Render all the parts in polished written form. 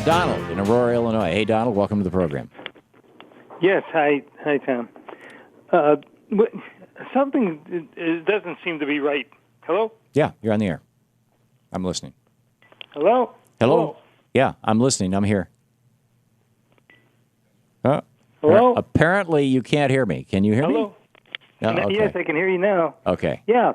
Donald in Aurora, Illinois. Hey, Donald, welcome to the program. Yes, hi, Tom. Something doesn't seem to be right. Hello? Yeah, you're on the air. I'm listening. Hello? Hello? Yeah, I'm listening. I'm here. Hello? Apparently, you can't hear me. Can you hear me? Hello? No, okay. Yes, I can hear you now. Okay. Yeah,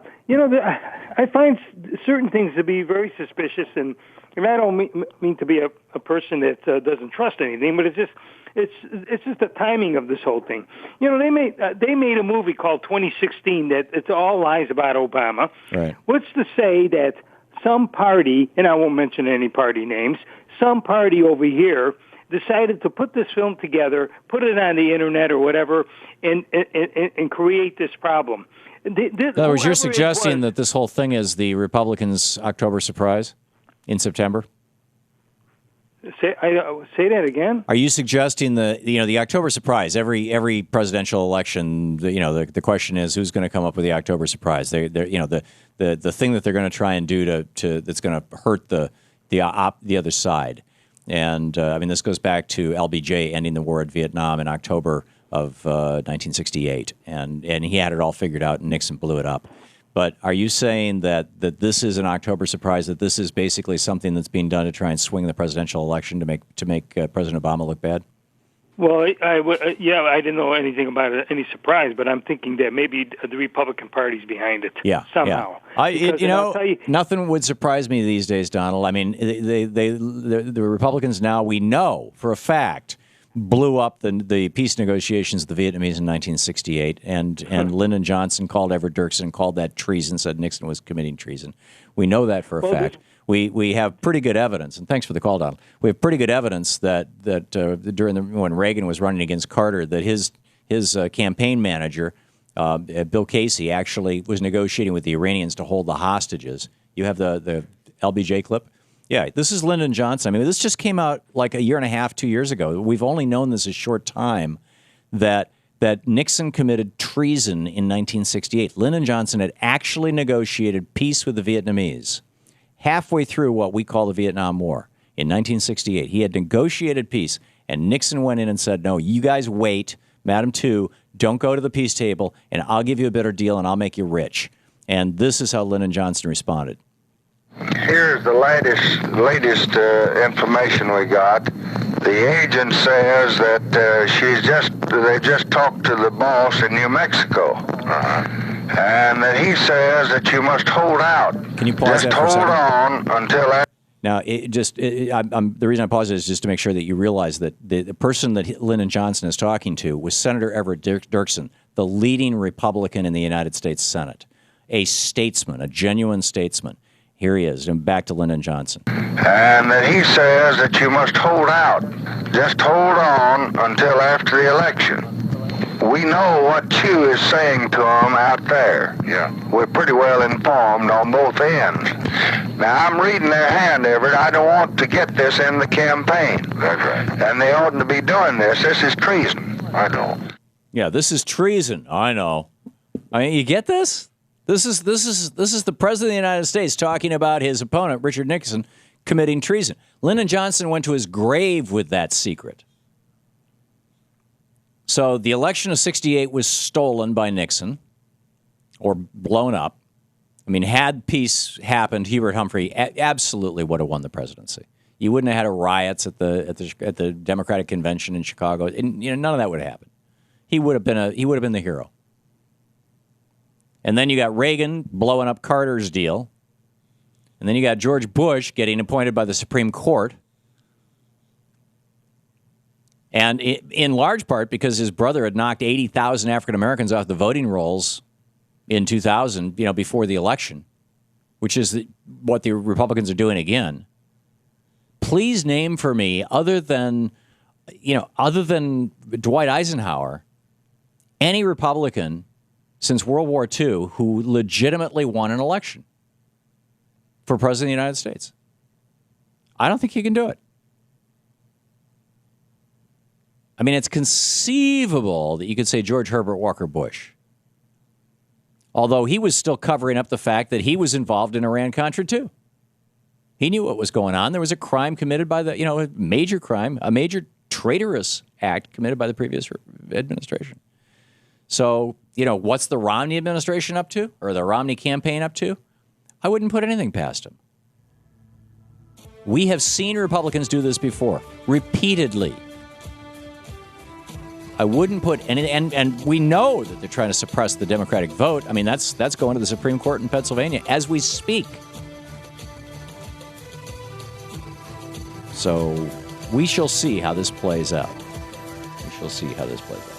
I find certain things to be very suspicious, and I don't mean to be a person that doesn't trust anything, but it's just the timing of this whole thing. They made a movie called 2016 that it's all lies about Obama. Right. What's to say that some party, and I won't mention any party names, some party over here decided to put this film together, put it on the internet or whatever, and create this problem. In other words, you're suggesting that this whole thing is the Republicans' October surprise in September? Say that again. Are you suggesting the October surprise? Every presidential election, the question is who's going to come up with the October surprise? The thing that they're going to try and do to that's going to hurt the other side. And this goes back to LBJ ending the war in Vietnam in October of 1968, and he had it all figured out, and Nixon blew it up. But are you saying that this is an October surprise? That this is basically something that's being done to try and swing the presidential election to make President Obama look bad? Well, I didn't know anything about it, any surprise, but I'm thinking that maybe the Republican Party's behind it. Yeah, somehow. Yeah. Nothing would surprise me these days, Donald. I mean, the Republicans now, we know for a fact, blew up the peace negotiations with the Vietnamese in 1968, and Lyndon Johnson called Everett Dirksen, called that treason, said Nixon was committing treason. We know that for a fact. We have pretty good evidence, and thanks for the call, Donald. We have pretty good evidence that when Reagan was running against Carter, that his campaign manager, Bill Casey, actually was negotiating with the Iranians to hold the hostages. You have the LBJ clip? Yeah, this is Lyndon Johnson. I mean, this just came out like a year and a half, 2 years ago. We've only known this a short time that Nixon committed treason in 1968. Lyndon Johnson had actually negotiated peace with the Vietnamese halfway through what we call the Vietnam War in 1968. He had negotiated peace, and Nixon went in and said, no, you guys wait, Madam Two, don't go to the peace table, and I'll give you a better deal, and I'll make you rich. And this is how Lyndon Johnson responded. Here's the latest information we got. The agent says that they just talked to the boss in New Mexico. And that he says that you must hold out. Can you pause just that for a second? Hold on until after. Now, the reason I pause it is just to make sure that you realize that the person that Lyndon Johnson is talking to was Senator Everett Dirksen, the leading Republican in the United States Senate, a statesman, a genuine statesman. Here he is, and back to Lyndon Johnson. And that he says that you must hold out. Just hold on until after the election. We know what Q is saying to them out there. Yeah. We're pretty well informed on both ends. Now, I'm reading their hand, Everett. I don't want to get this in the campaign. That's right. And they oughtn't to be doing this. This is treason. I know. Yeah, this is treason. I know. I mean, you get this? This is the President of the United States talking about his opponent, Richard Nixon, committing treason. Lyndon Johnson went to his grave with that secret. So the election of 68 was stolen by Nixon or blown up. I mean, had peace happened, Hubert Humphrey absolutely would have won the presidency. You wouldn't have had riots at the Democratic convention in Chicago. And, none of that would have happened. He would have been the hero. And then you got Reagan blowing up Carter's deal. And then you got George Bush getting appointed by the Supreme Court. And in large part because his brother had knocked 80,000 African Americans off the voting rolls in 2000, before the election, which is what the Republicans are doing again. Please name for me, other than Dwight Eisenhower, any Republican since World War II who legitimately won an election for President of the United States. I don't think you can do it. I mean, it's conceivable that you could say George Herbert Walker Bush, although he was still covering up the fact that he was involved in Iran-Contra too. He knew what was going on. There was a crime committed by a major crime, a major traitorous act committed by the previous administration. So, what's the Romney administration up to, or the Romney campaign up to? I wouldn't put anything past him. We have seen Republicans do this before, repeatedly. I wouldn't put any, and we know that they're trying to suppress the Democratic vote. I mean, that's going to the Supreme Court in Pennsylvania as we speak. So we shall see how this plays out. We shall see how this plays out.